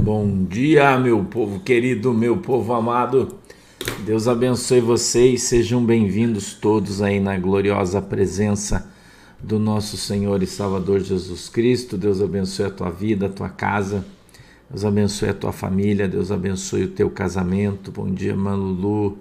Bom dia, meu povo querido, meu povo amado. Deus abençoe vocês. Sejam bem-vindos todos aí na gloriosa presença do nosso Senhor e Salvador Jesus Cristo. Deus abençoe a tua vida, a tua casa. Deus abençoe a tua família. Deus abençoe o teu casamento. Bom dia, Manulu,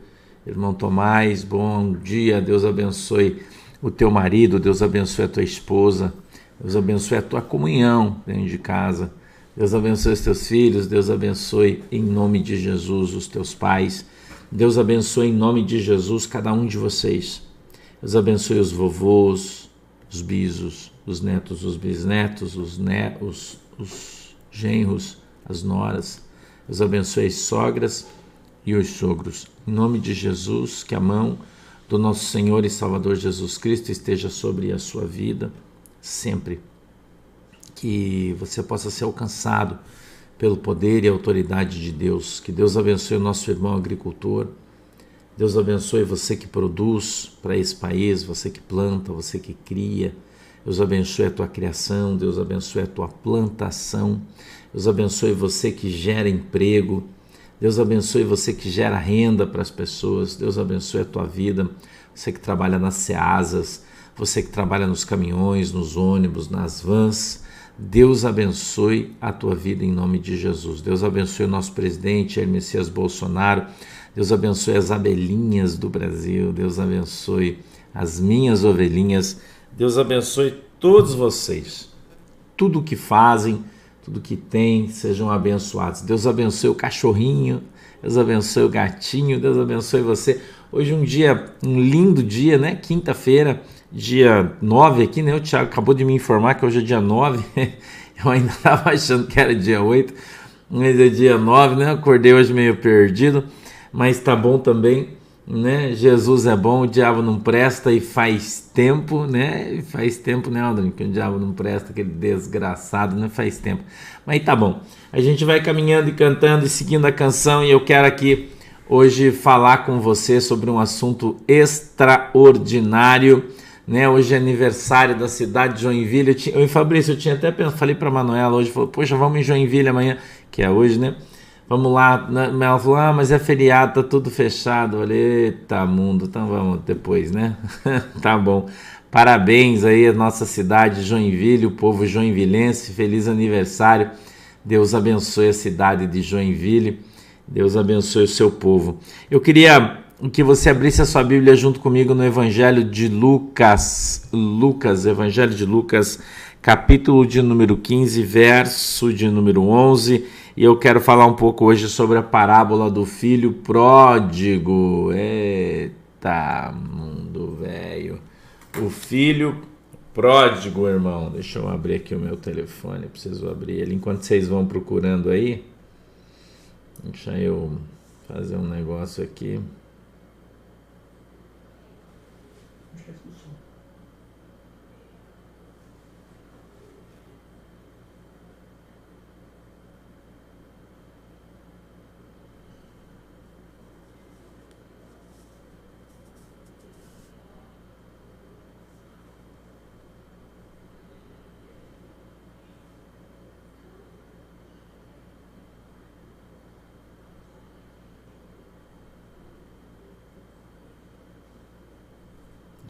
irmão Tomás. Bom dia. Deus abençoe o teu marido. Deus abençoe a tua esposa. Deus abençoe a tua comunhão dentro de casa. Deus abençoe os teus filhos, Deus abençoe em nome de Jesus os teus pais. Deus abençoe em nome de Jesus cada um de vocês. Deus abençoe os vovôs, os bisos, os netos, os bisnetos, os genros, as noras. Deus abençoe as sogras e os sogros. Em nome de Jesus, que a mão do nosso Senhor e Salvador Jesus Cristo esteja sobre a sua vida sempre. Que você possa ser alcançado pelo poder e autoridade de Deus. Que Deus abençoe o nosso irmão agricultor. Deus abençoe você que produz para esse país, você que planta, você que cria. Deus abençoe a tua criação, Deus abençoe a tua plantação. Deus abençoe você que gera emprego. Deus abençoe você que gera renda para as pessoas. Deus abençoe a tua vida. Você que trabalha nas ceasas, você que trabalha nos caminhões, nos ônibus, nas vans. Deus abençoe a tua vida em nome de Jesus. Deus abençoe o nosso presidente, Jair Messias Bolsonaro. Deus abençoe as abelhinhas do Brasil. Deus abençoe as minhas ovelhinhas. Deus abençoe todos vocês. Tudo que fazem, tudo que tem, sejam abençoados. Deus abençoe o cachorrinho. Deus abençoe o gatinho. Deus abençoe você. Hoje um lindo dia, né? Quinta-feira, dia 9 aqui, né? O Thiago acabou de me informar que hoje é dia 9. Eu ainda estava achando que era dia 8, mas é dia 9, né? Acordei hoje meio perdido, mas tá bom também, né? Jesus é bom, o diabo não presta e faz tempo, né? Faz tempo, né, Aldrin, que o diabo não presta, aquele desgraçado, né? Faz tempo. Mas tá bom. A gente vai caminhando e cantando e seguindo a canção e eu quero aqui hoje falar com você sobre um assunto extraordinário, né? Hoje é aniversário da cidade de Joinville. Eu e Fabrício, eu tinha até pensado, falei para Manuela hoje, falou, poxa, vamos em Joinville amanhã, que é hoje, né? Vamos lá. Ela falou, mas é feriado, tá tudo fechado. Eu falei, eita mundo, então vamos depois, né? Tá bom. Parabéns aí à nossa cidade Joinville, o povo joinvilense, feliz aniversário. Deus abençoe a cidade de Joinville. Deus abençoe o seu povo. Eu queria que você abrisse a sua Bíblia junto comigo no Evangelho de Lucas. Evangelho de Lucas, capítulo de número 15, verso de número 11. E eu quero falar um pouco hoje sobre a parábola do filho pródigo. Eita, mundo velho. O filho pródigo, irmão. Deixa eu abrir aqui o meu telefone. Eu preciso abrir ele enquanto vocês vão procurando aí. Deixa eu fazer um negócio aqui.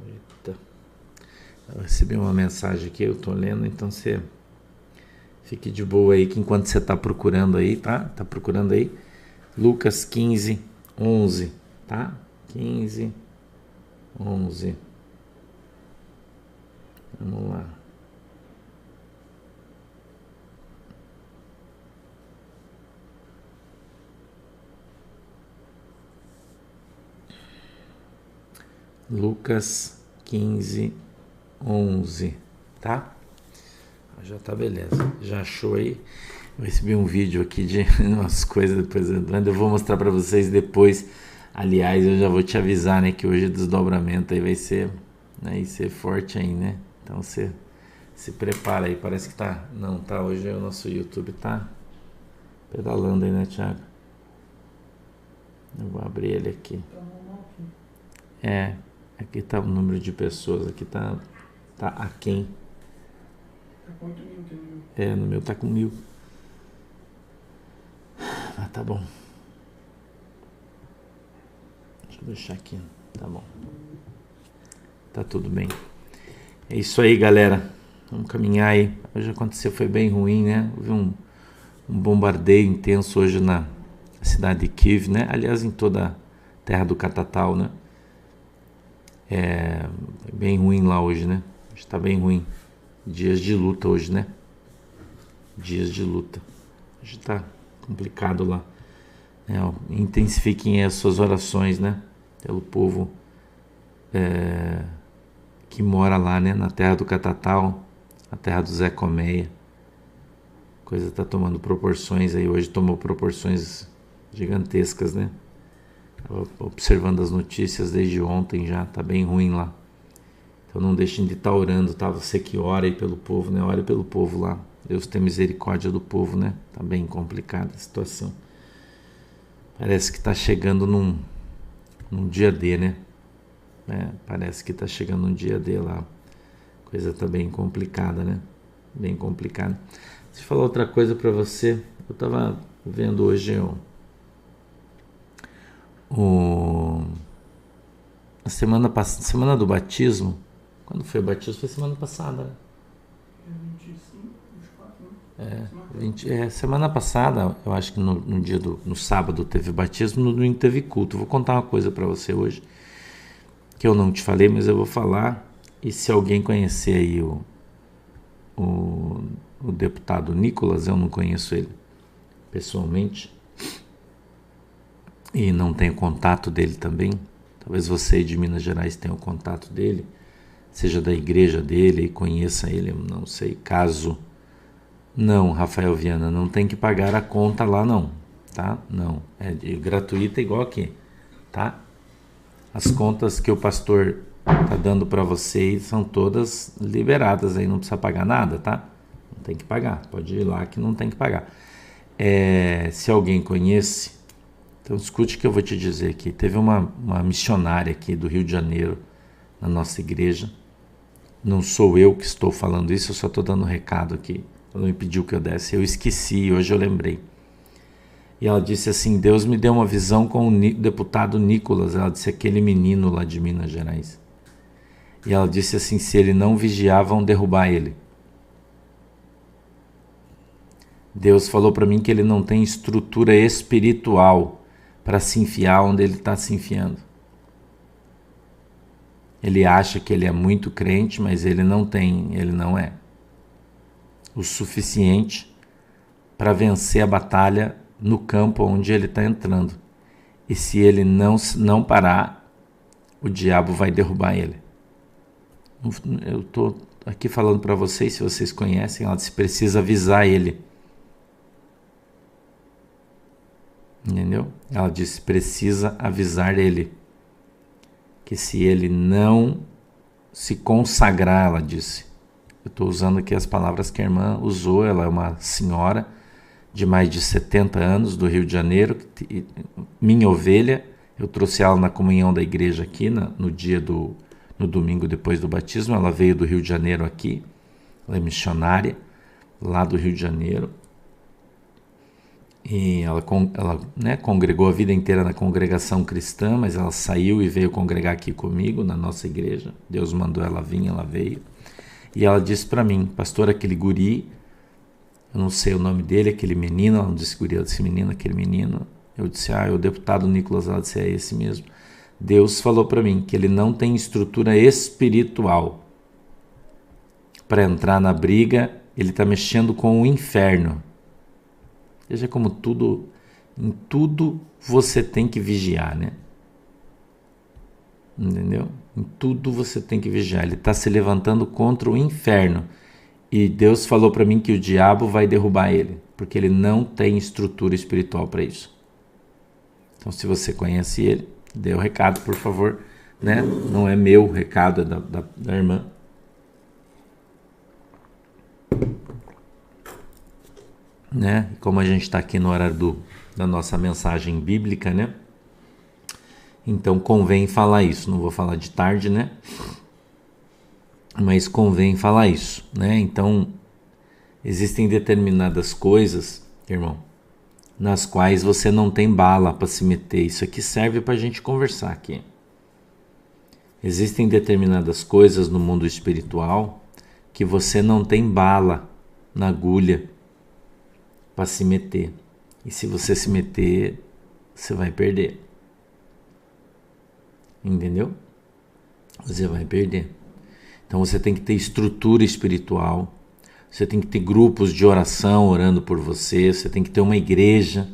Eita. Eu recebi uma mensagem aqui, eu tô lendo, então você fique de boa aí, que enquanto você tá procurando aí, tá? Tá procurando aí? Lucas 15, 11, tá? 15, 11. Vamos lá. Lucas 15, 11, tá? Já tá beleza. Já achou aí? Eu recebi um vídeo aqui de umas coisas depois, eu vou mostrar para vocês depois. Aliás, eu já vou te avisar, né, que hoje o desdobramento aí vai ser, né, vai ser forte aí, né? Então você se prepara aí. Parece que tá, não, tá, hoje o nosso YouTube tá pedalando aí, né, Thiago? Eu vou abrir ele aqui. Aqui tá o número de pessoas, aqui tá aquém. No meu tá com 1000. Ah, tá bom. Deixa eu deixar aqui. Tá bom. Tá tudo bem. É isso aí, galera. Vamos caminhar aí. Hoje aconteceu, foi bem ruim, né? Houve um bombardeio intenso hoje na cidade de Kiev, né? Aliás, em toda a terra do Catatal, né? É bem ruim lá hoje, né? Hoje tá bem ruim. Dias de luta hoje, né? Dias de luta. Hoje tá complicado lá. Intensifiquem as suas orações, né? Pelo povo que mora lá, né? Na terra do Catatal, a terra do Zé Colmeia. A coisa tá tomando proporções aí. Hoje tomou proporções gigantescas, né? Tava observando as notícias desde ontem já. Tá bem ruim lá. Então não deixem de estar orando, tá? Você que ora aí pelo povo, né? Ore pelo povo lá. Deus tem misericórdia do povo, né? Tá bem complicada a situação. Parece que tá chegando num dia D, né? Parece que tá chegando um dia D lá. A coisa tá bem complicada, né? Bem complicada. Deixa eu falar outra coisa pra você. Eu tava vendo hoje a semana do batismo. Quando foi o batismo? Foi semana passada, né? 25, 24, né? Semana passada, eu acho que no sábado teve batismo, no domingo teve culto. Vou contar uma coisa para você hoje, que eu não te falei, mas eu vou falar. E se alguém conhecer aí o deputado Nicolas, eu não conheço ele pessoalmente, e não tenho contato dele também. Talvez você de Minas Gerais tenha o contato dele, seja da igreja dele e conheça ele, eu não sei. Caso não, Rafael Viana, não tem que pagar a conta lá não, tá? Não, é gratuita igual aqui, tá? As contas que o pastor tá dando para vocês são todas liberadas aí, não precisa pagar nada, tá? Não tem que pagar, pode ir lá que não tem que pagar. Se alguém conhece, então escute o que eu vou te dizer aqui. Teve uma missionária aqui do Rio de Janeiro, na nossa igreja. Não sou eu que estou falando isso, eu só estou dando um recado aqui. Ela me pediu que eu desse, eu esqueci, hoje eu lembrei. E ela disse assim, Deus me deu uma visão com o deputado Nicolas. Ela disse, aquele menino lá de Minas Gerais. E ela disse assim, se ele não vigiar, vão derrubar ele. Deus falou para mim que ele não tem estrutura espiritual para se enfiar onde ele está se enfiando. Ele acha que ele é muito crente, mas ele não é o suficiente para vencer a batalha no campo onde ele está entrando. E se ele não parar, o diabo vai derrubar ele. Eu estou aqui falando para vocês, se vocês conhecem, ela disse, precisa avisar ele. Entendeu? Ela disse, precisa avisar ele. Que se ele não se consagrar, ela disse. Eu estou usando aqui as palavras que a irmã usou. Ela é uma senhora de mais de 70 anos do Rio de Janeiro. Minha ovelha. Eu trouxe ela na comunhão da igreja aqui no domingo depois do batismo. Ela veio do Rio de Janeiro aqui. Ela é missionária lá do Rio de Janeiro. E ela congregou a vida inteira na congregação cristã, mas ela saiu e veio congregar aqui comigo, na nossa igreja. Deus mandou ela vir, ela veio. E ela disse para mim, pastor, aquele guri, eu não sei o nome dele, aquele menino, ela não disse guri, ela disse menino, aquele menino. Eu disse, é o deputado Nicolas, ela disse, é esse mesmo. Deus falou para mim que ele não tem estrutura espiritual para entrar na briga, ele está mexendo com o inferno. Veja como em tudo você tem que vigiar, né? Entendeu? Em tudo você tem que vigiar. Ele está se levantando contra o inferno. E Deus falou para mim que o diabo vai derrubar ele, porque ele não tem estrutura espiritual para isso. Então, se você conhece ele, dê o recado, por favor. Né? Não é meu recado, é da irmã. Né? Como a gente está aqui no horário da nossa mensagem bíblica, né? Então convém falar isso. Não vou falar de tarde, né? Mas convém falar isso, né? Então existem determinadas coisas, irmão, nas quais você não tem bala para se meter. Isso aqui serve para a gente conversar aqui. Existem determinadas coisas no mundo espiritual que você não tem bala na agulha para se meter. E se você se meter, você vai perder. Entendeu? Você vai perder. Então você tem que ter estrutura espiritual, você tem que ter grupos de oração orando por você, você tem que ter uma igreja.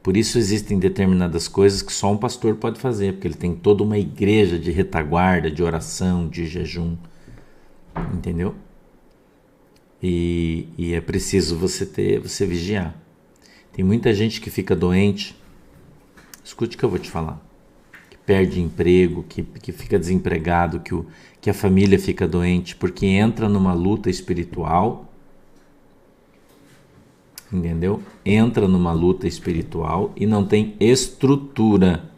Por isso existem determinadas coisas que só um pastor pode fazer, porque ele tem toda uma igreja de retaguarda, de oração, de jejum. Entendeu? E é preciso você vigiar. Tem muita gente que fica doente. Escute o que eu vou te falar. Que perde emprego, que fica desempregado, que a família fica doente, porque entra numa luta espiritual. Entendeu? Entra numa luta espiritual e não tem estrutura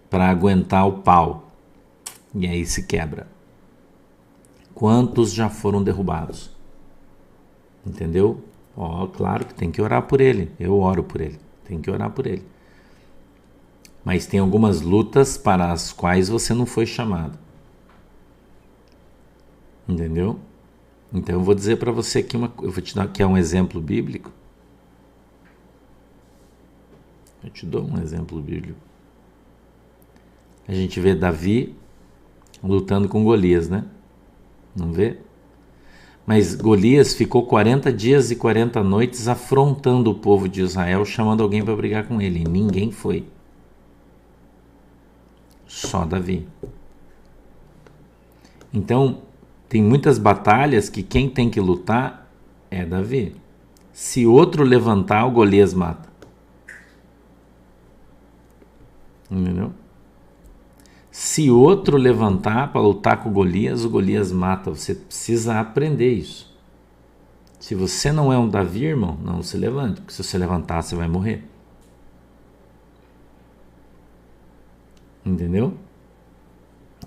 para aguentar o pau. E aí se quebra. Quantos já foram derrubados? Entendeu? Claro que tem que orar por ele. Eu oro por ele. Tem que orar por ele. Mas tem algumas lutas para as quais você não foi chamado. Entendeu? Então eu vou dizer para você que eu vou te dar aqui um exemplo bíblico. Eu te dou um exemplo bíblico. A gente vê Davi lutando com Golias, né? Não vê? Mas Golias ficou 40 dias e 40 noites afrontando o povo de Israel, chamando alguém para brigar com ele. E ninguém foi. Só Davi. Então, tem muitas batalhas que quem tem que lutar é Davi. Se outro levantar, o Golias mata. Entendeu? Se outro levantar para lutar com o Golias mata. Você precisa aprender isso. Se você não é um Davi, irmão, não se levante, porque se você levantar, você vai morrer. Entendeu?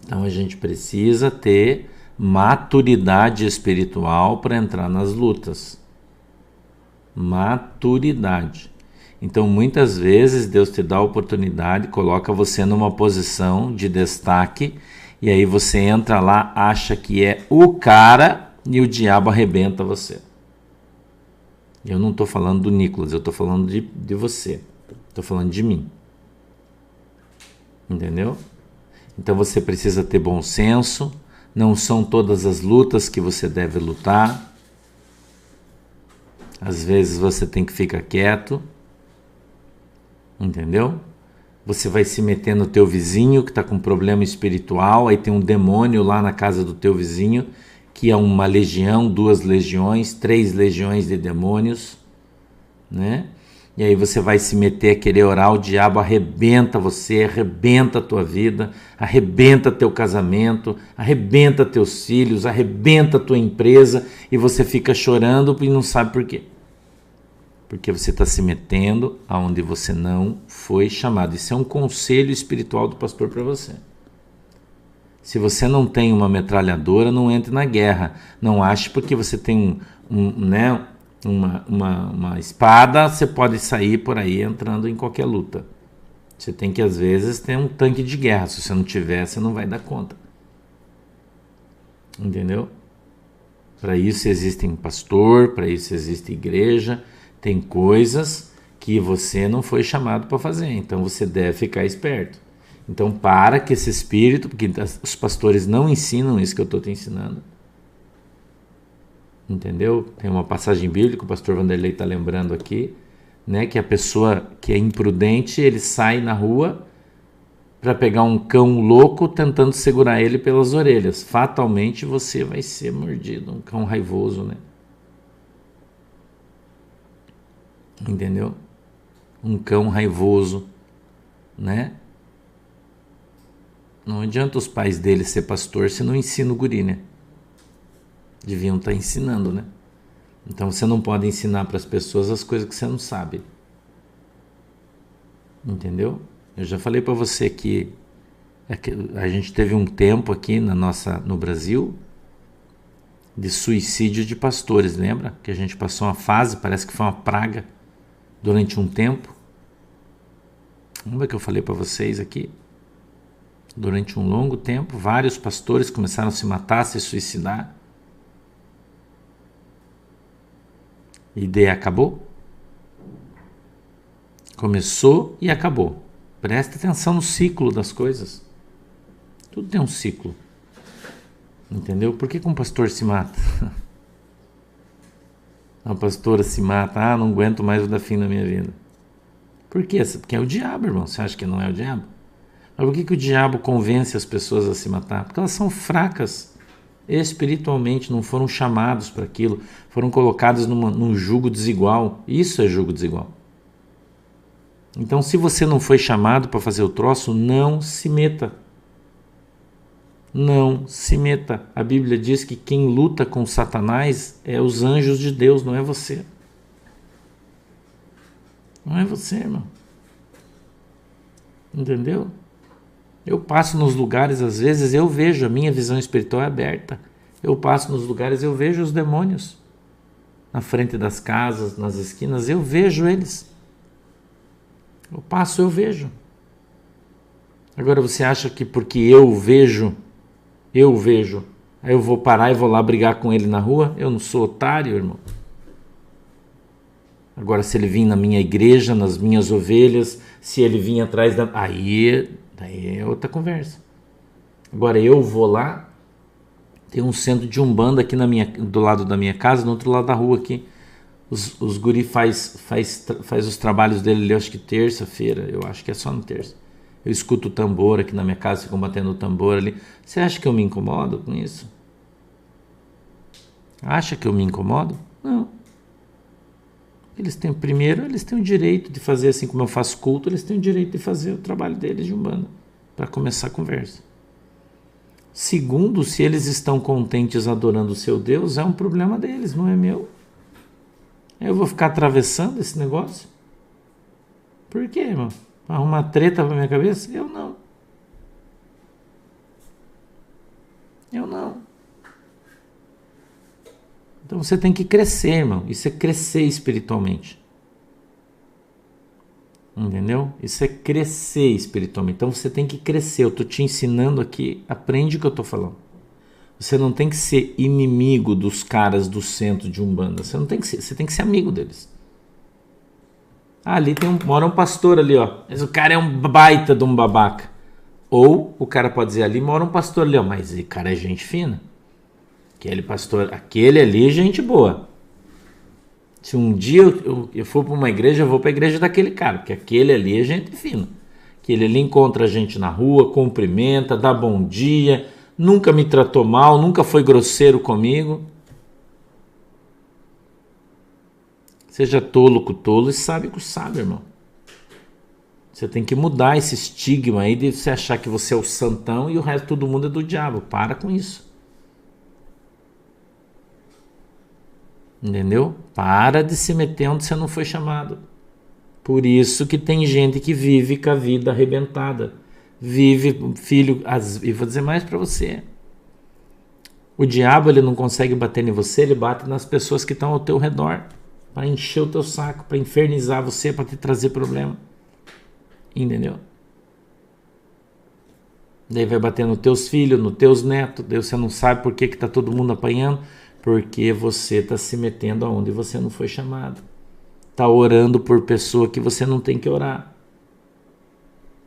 Então a gente precisa ter maturidade espiritual para entrar nas lutas. Maturidade. Então, muitas vezes, Deus te dá a oportunidade, coloca você numa posição de destaque, e aí você entra lá, acha que é o cara, e o diabo arrebenta você. Eu não estou falando do Nicolas, eu estou falando de você. Estou falando de mim. Entendeu? Então, você precisa ter bom senso, não são todas as lutas que você deve lutar. Às vezes, você tem que ficar quieto. Entendeu? Você vai se meter no teu vizinho que está com problema espiritual, aí tem um demônio lá na casa do teu vizinho, que é uma legião, 2 legiões, 3 legiões de demônios, né? E aí você vai se meter a querer orar, o diabo arrebenta você, arrebenta a tua vida, arrebenta teu casamento, arrebenta teus filhos, arrebenta tua empresa, e você fica chorando e não sabe por quê. Porque você está se metendo aonde você não foi chamado. Isso é um conselho espiritual do pastor para você. Se você não tem uma metralhadora, não entre na guerra. Não ache porque você tem uma espada, você pode sair por aí entrando em qualquer luta. Você tem que, às vezes, ter um tanque de guerra. Se você não tiver, você não vai dar conta. Entendeu? Para isso existe um pastor, para isso existe igreja. Tem coisas que você não foi chamado para fazer, então você deve ficar esperto. Então para que esse espírito, porque os pastores não ensinam isso que eu estou te ensinando. Entendeu? Tem uma passagem bíblica, o pastor Vanderlei está lembrando aqui, né, que a pessoa que é imprudente, ele sai na rua para pegar um cão louco tentando segurar ele pelas orelhas. Fatalmente você vai ser mordido, um cão raivoso, né? Entendeu? Um cão raivoso, né? Não adianta os pais dele ser pastor se não ensina o guri, né? Deviam estar ensinando, né? Então você não pode ensinar para as pessoas as coisas que você não sabe. Entendeu? Eu já falei para você que a gente teve um tempo aqui no Brasil de suicídio de pastores, lembra? Que a gente passou uma fase, parece que foi uma praga durante um tempo. Lembra que eu falei para vocês aqui? Durante um longo tempo, vários pastores começaram a se matar, a se suicidar. E daí acabou? Começou e acabou. Presta atenção no ciclo das coisas. Tudo tem um ciclo. Entendeu? Por que um pastor se mata? Uma pastora se mata. Ah, não aguento mais o dar fim na minha vida. Por quê? Porque é o diabo, irmão. Você acha que não é o diabo? Mas por que o diabo convence as pessoas a se matar? Porque elas são fracas espiritualmente, não foram chamados para aquilo, foram colocados num jugo desigual. Isso é jugo desigual. Então, se você não foi chamado para fazer o troço, não se meta. Não se meta. A Bíblia diz que quem luta com Satanás é os anjos de Deus, não é você. Não é você, irmão. Entendeu? Eu passo nos lugares, às vezes eu vejo, a minha visão espiritual é aberta. Eu passo nos lugares, eu vejo os demônios. Na frente das casas, nas esquinas, eu vejo eles. Eu passo, eu vejo. Agora você acha que porque eu vejo, aí eu vou parar e vou lá brigar com ele na rua? Eu não sou otário, irmão. Agora, se ele vir na minha igreja, nas minhas ovelhas, se ele vir atrás da... Aí é outra conversa. Agora, eu vou lá, tem um centro de Umbanda aqui do lado da minha casa, no outro lado da rua aqui. Os guri faz os trabalhos dele, eu acho que terça-feira, eu acho que é só na terça. Eu escuto o tambor aqui na minha casa, ficam batendo o tambor ali. Você acha que eu me incomodo com isso? Acha que eu me incomodo? Não. Eles têm o direito de fazer assim como eu faço culto, eles têm o direito de fazer o trabalho deles de Umbanda, para começar a conversa. Segundo, se eles estão contentes adorando o seu Deus, é um problema deles, não é meu. Eu vou ficar atravessando esse negócio? Por quê, irmão? Arrumar treta pra minha cabeça? Eu não. Então você tem que crescer, irmão. Isso é crescer espiritualmente. Entendeu? Isso é crescer espiritualmente. Então você tem que crescer. Eu estou te ensinando aqui. Aprende o que eu estou falando. Você não tem que ser inimigo dos caras do centro de Umbanda. Você não tem que ser. Você tem que ser amigo deles. Ah, ali mora um pastor ali, ó. Mas o cara é um baita de um babaca. Ou o cara pode dizer, ali mora um pastor ali, ó. Mas o cara é gente fina. Aquele ali é gente boa. Se um dia eu for para uma igreja, eu vou para a igreja daquele cara, porque aquele ali é gente fina. Aquele ali encontra a gente na rua, cumprimenta, dá bom dia, nunca me tratou mal, nunca foi grosseiro comigo. Seja tolo com tolo e sábio com sábio, irmão. Você tem que mudar esse estigma aí de você achar que você é o santão e o resto todo mundo é do diabo. Para com isso. Entendeu? Para de se meter onde você não foi chamado. Por isso que tem gente que vive com a vida arrebentada. Vive, filho, e vou dizer mais para você. O diabo, ele não consegue bater em você, ele bate nas pessoas que estão ao teu redor. Para encher o teu saco, para infernizar você, para te trazer problema. Entendeu? Daí vai bater nos teus filhos, nos teus netos, daí você não sabe por que tá todo mundo apanhando. Porque você está se metendo aonde você não foi chamado. Está orando por pessoa que você não tem que orar.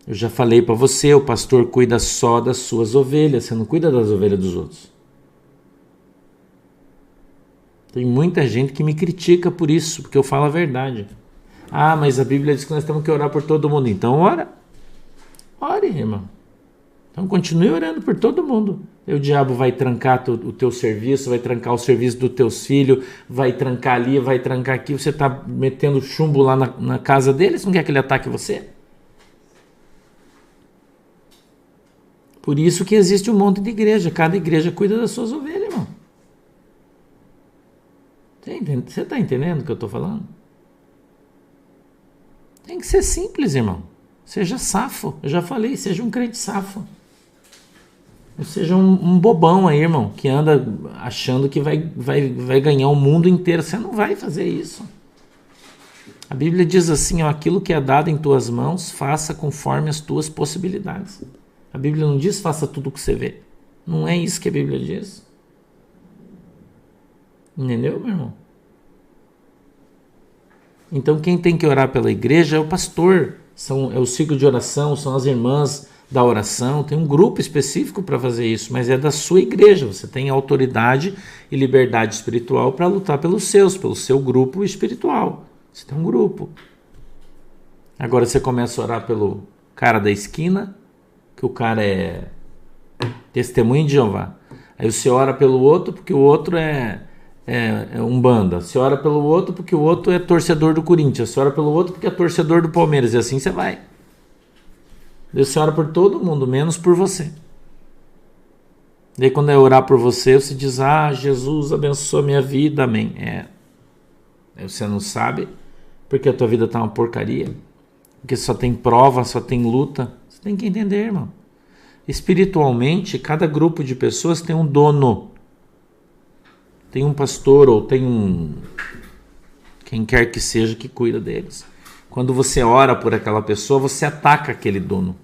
Eu já falei para você, o pastor cuida só das suas ovelhas, você não cuida das ovelhas dos outros. Tem muita gente que me critica por isso, porque eu falo a verdade. Ah, mas a Bíblia diz que nós temos que orar por todo mundo. Então ora. Ore, irmão. Então continue orando por todo mundo. E o diabo vai trancar o teu serviço, vai trancar o serviço dos teus filhos, vai trancar ali, vai trancar aqui. Você está metendo chumbo lá na casa deles, não quer que ele ataque você? Por isso que existe um monte de igreja. Cada igreja cuida das suas ovelhas, irmão. Você está entendendo o que eu estou falando? Tem que ser simples, irmão. Seja safo. Eu já falei, seja um crente safo. Ou seja, um bobão aí, irmão, que anda achando que vai ganhar o mundo inteiro. Você não vai fazer isso. A Bíblia diz assim, ó, aquilo que é dado em tuas mãos, faça conforme as tuas possibilidades. A Bíblia não diz faça tudo o que você vê. Não é isso que a Bíblia diz. Entendeu, meu irmão? Então quem tem que orar pela igreja é o pastor. É o ciclo de oração, são as irmãs da oração. Tem um grupo específico para fazer isso, mas é da sua igreja. Você tem autoridade e liberdade espiritual para lutar pelo seu grupo espiritual. Você tem um grupo. Agora você começa a orar pelo cara da esquina, que o cara é testemunho de Jeová. Aí você ora pelo outro, porque o outro é Umbanda. Você ora pelo outro, porque o outro é torcedor do Corinthians. Você ora pelo outro, porque é torcedor do Palmeiras. E assim você vai. Deus ora por todo mundo, menos por você. Daí quando é orar por você, você diz, Jesus abençoa minha vida, amém. Aí você não sabe, porque a tua vida está uma porcaria. Porque só tem prova, só tem luta. Você tem que entender, irmão. Espiritualmente, cada grupo de pessoas tem um dono. Tem um pastor ou tem quem quer que seja que cuida deles. Quando você ora por aquela pessoa, você ataca aquele dono.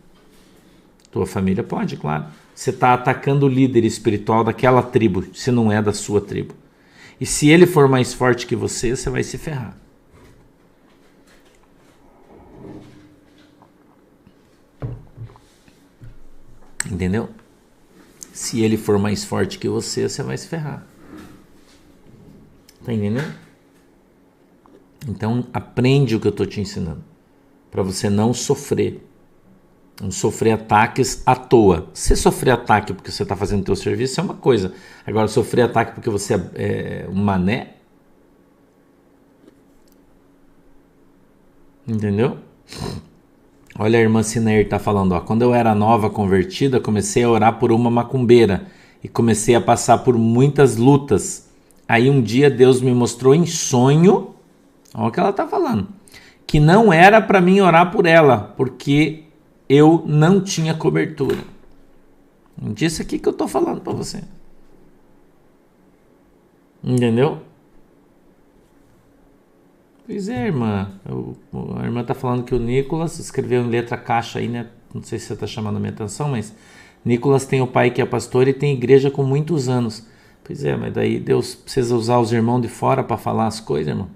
Tua família pode, claro. Você está atacando o líder espiritual daquela tribo, se não é da sua tribo. E se ele for mais forte que você vai se ferrar. Entendeu? Se ele for mais forte que você vai se ferrar. Tá entendendo? Então aprende o que eu estou te ensinando. Para você não sofrer. Não sofrer ataques à toa. Se sofrer ataque porque você está fazendo o teu serviço é uma coisa. Agora sofrer ataque porque você é um mané. Entendeu? Olha a irmã Sinair está falando. Ó, quando eu era nova convertida, comecei a orar por uma macumbeira. E comecei a passar por muitas lutas. Aí um dia Deus me mostrou em sonho. Olha o que ela está falando. Que não era para mim orar por ela. Porque eu não tinha cobertura. Disso aqui que eu estou falando para você. Entendeu? Pois é, irmã. A irmã está falando que o Nicolas escreveu em letra caixa aí, né? Não sei se você está chamando a minha atenção, mas Nicolas tem o pai que é pastor e tem igreja com muitos anos. Pois é, mas daí Deus precisa usar os irmãos de fora para falar as coisas, irmão.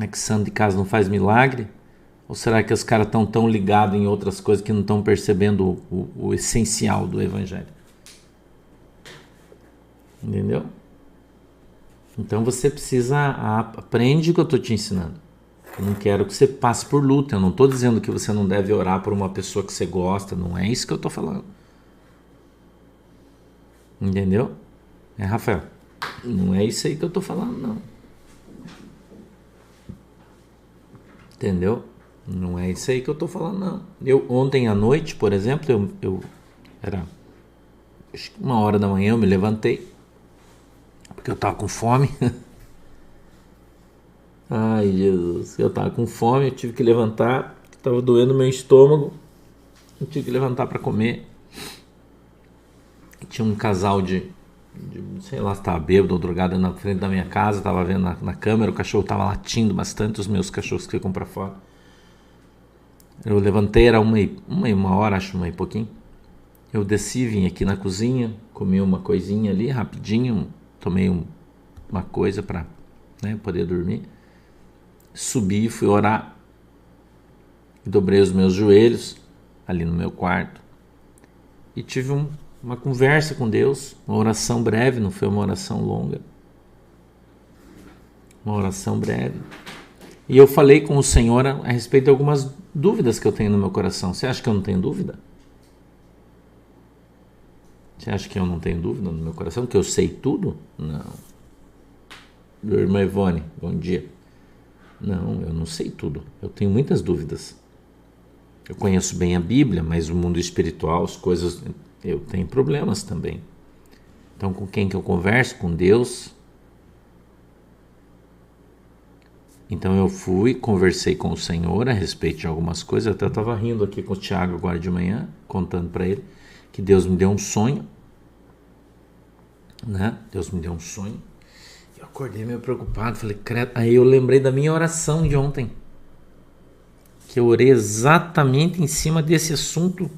É que santo de casa não faz milagre? Ou será que os caras estão tão ligados em outras coisas que não estão percebendo o essencial do evangelho? Entendeu? Então você precisa aprende o que eu estou te ensinando. Eu não quero que você passe por luta. Eu não estou dizendo que você não deve orar por uma pessoa que você gosta. Não é isso que eu estou falando. Entendeu? Rafael? Não é isso aí que eu estou falando, não. Entendeu? Não é isso aí que eu tô falando, não. Ontem à noite, por exemplo, era acho que 1h da manhã, eu me levantei, porque eu tava com fome. Ai, Jesus, eu tava com fome, eu tive que levantar, tava doendo meu estômago, eu tive que levantar para comer. Tinha um casal de sei lá se tava bêbado ou drogado na frente da minha casa, tava vendo na câmera, o cachorro tava latindo bastante, os meus cachorros que ficam para fora. Eu levantei, era uma hora, acho, uma e pouquinho. Eu desci, vim aqui na cozinha, comi uma coisinha ali, rapidinho, tomei uma coisa para poder dormir. Subi, fui orar, dobrei os meus joelhos ali no meu quarto e tive uma conversa com Deus, uma oração breve, não foi uma oração longa. Uma oração breve. E eu falei com o Senhor a respeito de algumas dúvidas que eu tenho no meu coração. Você acha que eu não tenho dúvida? Você acha que eu não tenho dúvida no meu coração? Que eu sei tudo? Não. Irmã Ivone, bom dia. Não, eu não sei tudo. Eu tenho muitas dúvidas. Eu conheço bem a Bíblia, mas o mundo espiritual, as coisas, eu tenho problemas também. Então, com quem que eu converso? Com Deus. Então eu fui, conversei com o Senhor a respeito de algumas coisas. Eu até estava rindo aqui com o Tiago agora de manhã, contando para ele que Deus me deu um sonho, né? Deus me deu um sonho. Eu Acordei meio preocupado, falei, credo. Aí eu lembrei da minha oração de ontem, que eu orei exatamente em cima desse assunto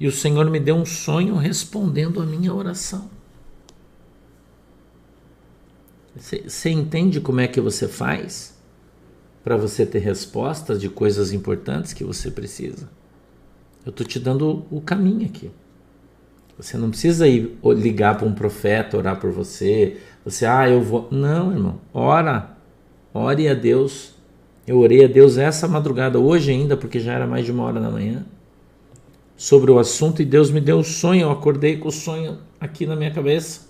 e o Senhor me deu um sonho respondendo a minha oração. Você entende como é que você faz para você ter respostas de coisas importantes que você precisa? Eu estou te dando o caminho aqui. Você não precisa ir ligar para um profeta, orar por você. Eu vou... Não, irmão. Ore a Deus. Eu orei a Deus essa madrugada, hoje ainda, porque já era mais de 1h da manhã, sobre o assunto, e Deus me deu o sonho. Eu acordei com o sonho aqui na minha cabeça.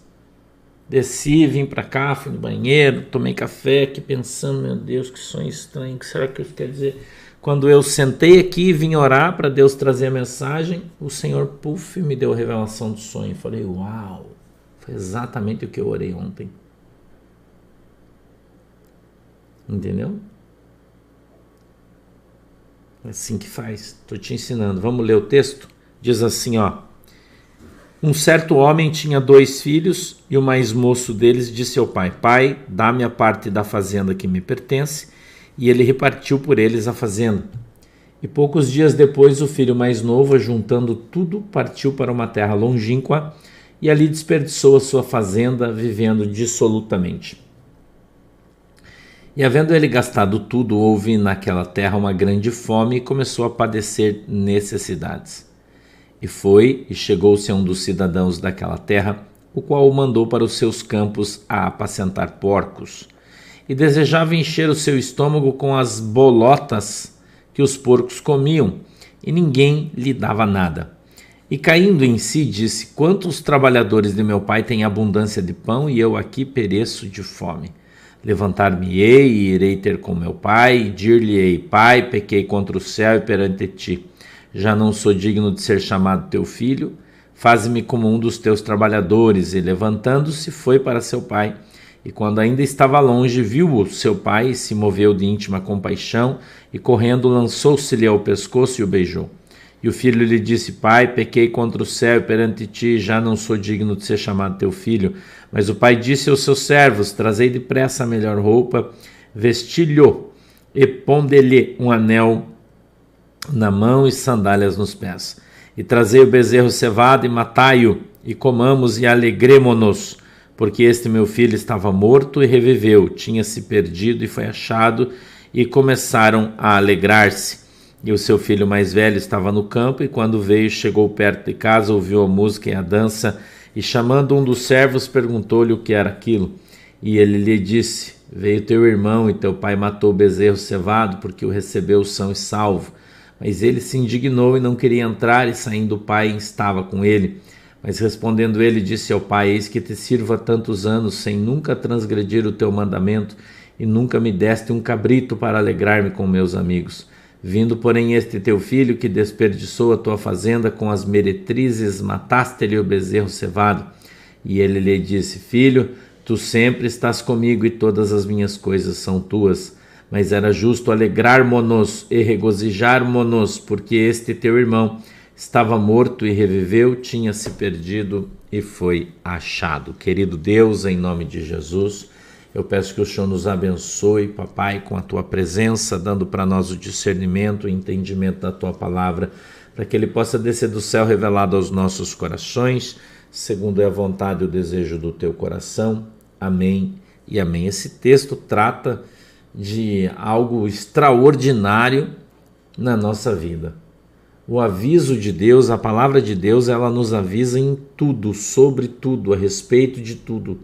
Desci, vim para cá, fui no banheiro, tomei café aqui pensando, meu Deus, que sonho estranho, o que será que isso quer dizer? Quando eu sentei aqui e vim orar para Deus trazer a mensagem, o Senhor, me deu a revelação do sonho. Falei, uau, foi exatamente o que eu orei ontem. Entendeu? É assim que faz, estou te ensinando. Vamos ler o texto? Diz assim, ó. Um certo homem tinha 2 filhos e o mais moço deles disse ao pai, pai, dá-me a parte da fazenda que me pertence, e ele repartiu por eles a fazenda. E poucos dias depois o filho mais novo, ajuntando tudo, partiu para uma terra longínqua e ali desperdiçou a sua fazenda, vivendo dissolutamente. E havendo ele gastado tudo, houve naquela terra uma grande fome e começou a padecer necessidades. E foi e chegou-se a um dos cidadãos daquela terra, o qual o mandou para os seus campos a apacentar porcos. E desejava encher o seu estômago com as bolotas que os porcos comiam, e ninguém lhe dava nada. E caindo em si, disse, quantos trabalhadores de meu pai têm abundância de pão, e eu aqui pereço de fome. Levantar-me-ei e irei ter com meu pai, e dir-lhe-ei, pai, pequei contra o céu e perante ti. Já não sou digno de ser chamado teu filho, faze-me como um dos teus trabalhadores. E levantando-se, foi para seu pai. E quando ainda estava longe, viu-o seu pai e se moveu de íntima compaixão, e correndo lançou-se-lhe ao pescoço e o beijou. E o filho lhe disse, pai, pequei contra o céu e perante ti, já não sou digno de ser chamado teu filho. Mas o pai disse aos seus servos, trazei depressa a melhor roupa, vesti-lhe e ponde-lhe um anel na mão e sandálias nos pés. E trazei o bezerro cevado e matai-o, e comamos e alegremo-nos, porque este meu filho estava morto e reviveu, tinha se perdido e foi achado, e começaram a alegrar-se. E o seu filho mais velho estava no campo, e quando veio, chegou perto de casa, ouviu a música e a dança, e chamando um dos servos, perguntou-lhe o que era aquilo. E ele lhe disse, veio teu irmão, e teu pai matou o bezerro cevado, porque o recebeu são e salvo. Mas ele se indignou e não queria entrar, e saindo o pai estava com ele. Mas respondendo ele, disse ao pai, eis que te sirvo há tantos anos, sem nunca transgredir o teu mandamento, e nunca me deste um cabrito para alegrar-me com meus amigos. Vindo, porém, este teu filho, que desperdiçou a tua fazenda com as meretrizes, mataste-lhe o bezerro cevado. E ele lhe disse, filho, tu sempre estás comigo, e todas as minhas coisas são tuas. Mas era justo alegrar-mo-nos e regozijar-mo-nos, porque este teu irmão estava morto e reviveu, tinha se perdido e foi achado. Querido Deus, em nome de Jesus, eu peço que o Senhor nos abençoe, papai, com a tua presença, dando para nós o discernimento e entendimento da tua palavra, para que ele possa descer do céu revelado aos nossos corações, segundo é a vontade e o desejo do teu coração. Amém e amém. Esse texto trata de algo extraordinário na nossa vida. O aviso de Deus, a palavra de Deus, ela nos avisa em tudo, sobre tudo, a respeito de tudo,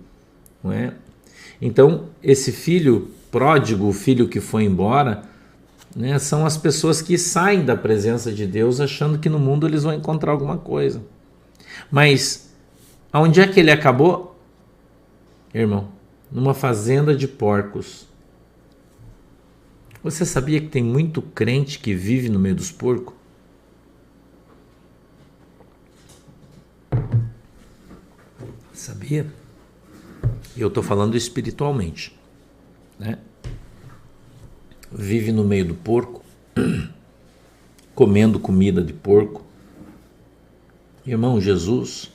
não é? Então, esse filho pródigo, o filho que foi embora, né, são as pessoas que saem da presença de Deus achando que no mundo eles vão encontrar alguma coisa. Mas, aonde é que ele acabou? Irmão, numa fazenda de porcos. Você sabia que tem muito crente que vive no meio dos porcos? Sabia? Eu estou falando espiritualmente, né? Vive no meio do porco, comendo comida de porco. Irmão, Jesus,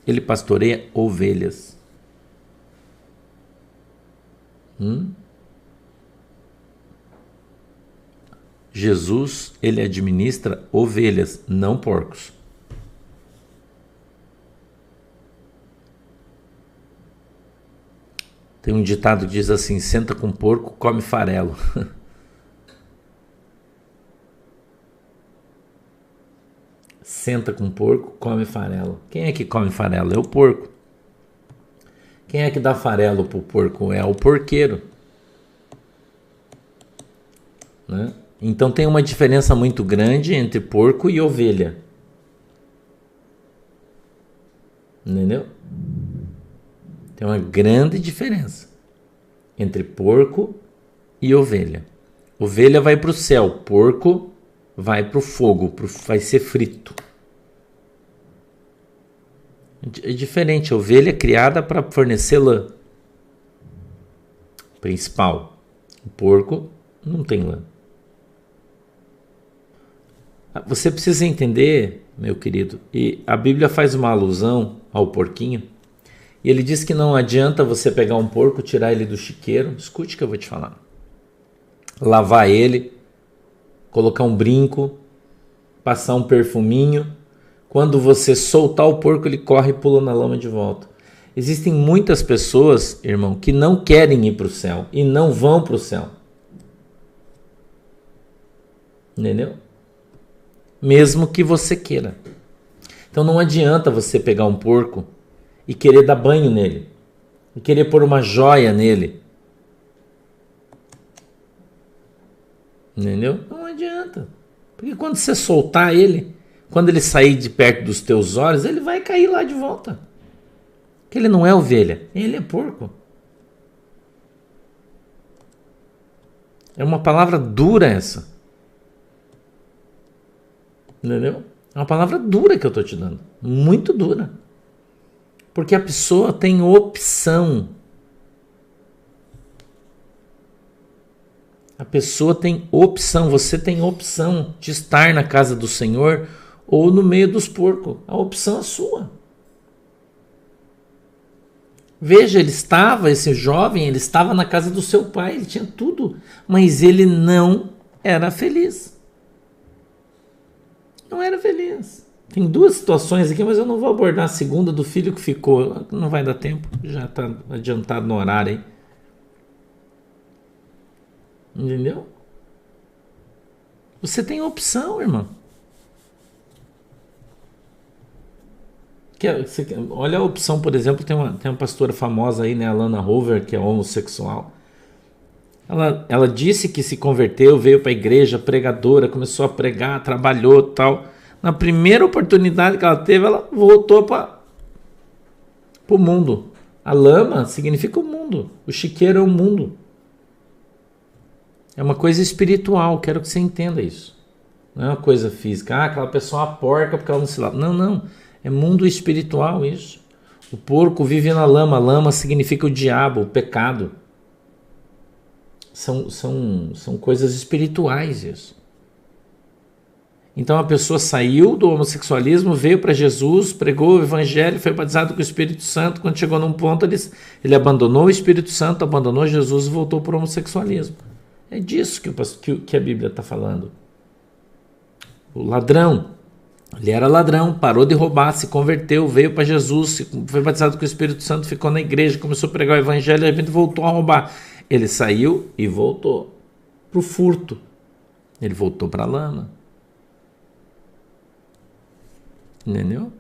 ele pastoreia ovelhas. Jesus, ele administra ovelhas, não porcos. Tem um ditado que diz assim: senta com porco, come farelo. Senta com porco, come farelo. Quem é que come farelo? É o porco. Quem é que dá farelo pro porco? É o porqueiro. Né? Então tem uma diferença muito grande entre porco e ovelha. Entendeu? Tem uma grande diferença entre porco e ovelha. Ovelha vai para o céu, porco vai para o fogo, vai ser frito. É diferente, a ovelha é criada para fornecer lã. Principal. O porco não tem lã. Você precisa entender, meu querido, e a Bíblia faz uma alusão ao porquinho, e ele diz que não adianta você pegar um porco, tirar ele do chiqueiro, escute o que eu vou te falar, lavar ele, colocar um brinco, passar um perfuminho, quando você soltar o porco ele corre e pula na lama de volta. Existem muitas pessoas, irmão, que não querem ir para o céu e não vão para o céu. Entendeu? Mesmo que você queira. Então não adianta você pegar um porco e querer dar banho nele, e querer pôr uma joia nele. Entendeu? Não adianta. Porque quando você soltar ele, quando ele sair de perto dos teus olhos, ele vai cair lá de volta. Porque ele não é ovelha, ele é porco. É uma palavra dura essa. Entendeu? É uma palavra dura que eu estou te dando. Muito dura. Porque a pessoa tem opção. A pessoa tem opção. Você tem opção de estar na casa do Senhor ou no meio dos porcos. A opção é sua. Veja, esse jovem, ele estava na casa do seu pai, ele tinha tudo, mas ele não era feliz. Não era feliz. Tem duas situações aqui, mas eu não vou abordar a segunda do filho que ficou. Não vai dar tempo, já está adiantado no horário aí. Entendeu? Você tem opção, irmão. Olha a opção, por exemplo, tem uma pastora famosa aí, né, a Lana Hoover, que é homossexual. Ela disse que se converteu, veio para a igreja, pregadora, começou a pregar, trabalhou e tal. Na primeira oportunidade que ela teve, ela voltou para o mundo. A lama significa o mundo. O chiqueiro é o mundo. É uma coisa espiritual, quero que você entenda isso. Não é uma coisa física. Aquela pessoa é uma porca porque ela não se lava. Não. É mundo espiritual isso. O porco vive na lama. A lama significa o diabo, o pecado. São coisas espirituais isso. Então a pessoa saiu do homossexualismo, veio para Jesus, pregou o evangelho, foi batizado com o Espírito Santo. Quando chegou num ponto, ele abandonou o Espírito Santo, abandonou Jesus e voltou para o homossexualismo. É disso que a Bíblia está falando. O ladrão, ele era ladrão, parou de roubar, se converteu, veio para Jesus, foi batizado com o Espírito Santo, ficou na igreja, começou a pregar o evangelho, e de repente voltou a roubar. Ele saiu e voltou para o furto. Ele voltou para a lama. Entendeu?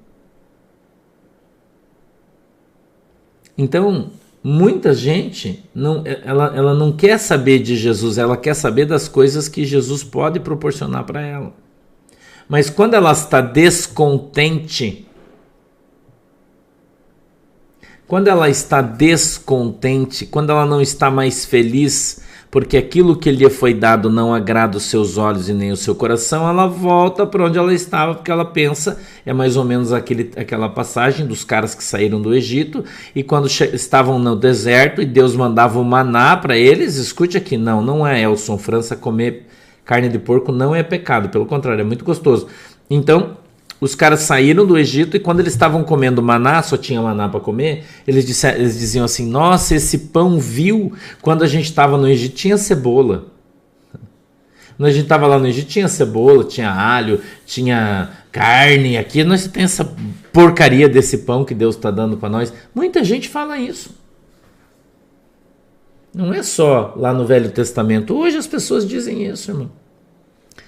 Então, muita gente ela não quer saber de Jesus, ela quer saber das coisas que Jesus pode proporcionar para ela. Mas quando ela está descontente, quando ela não está mais feliz, porque aquilo que lhe foi dado não agrada os seus olhos e nem o seu coração, ela volta para onde ela estava, porque ela pensa, é mais ou menos aquela passagem dos caras que saíram do Egito, e quando estavam no deserto, e Deus mandava o maná para eles, escute aqui, não é, Elson França, comer carne de porco não é pecado, pelo contrário, é muito gostoso. Então, Os caras saíram do Egito e quando eles estavam comendo maná, só tinha maná para comer, eles diziam assim, nossa, esse pão vil, quando a gente estava no Egito tinha cebola. Quando a gente estava lá no Egito tinha cebola, tinha alho, tinha carne, aqui nós tem essa porcaria desse pão que Deus está dando para nós. Muita gente fala isso. Não é só lá no Velho Testamento, hoje as pessoas dizem isso, irmão.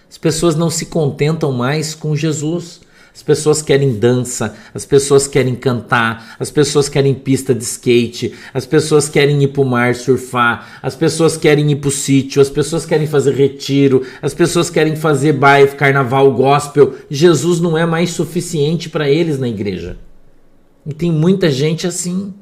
As pessoas não se contentam mais com Jesus. As pessoas querem dança, as pessoas querem cantar, as pessoas querem pista de skate, as pessoas querem ir para o mar surfar, as pessoas querem ir para o sítio, as pessoas querem fazer retiro, as pessoas querem fazer baile, carnaval, gospel. Jesus não é mais suficiente para eles na igreja. E tem muita gente assim.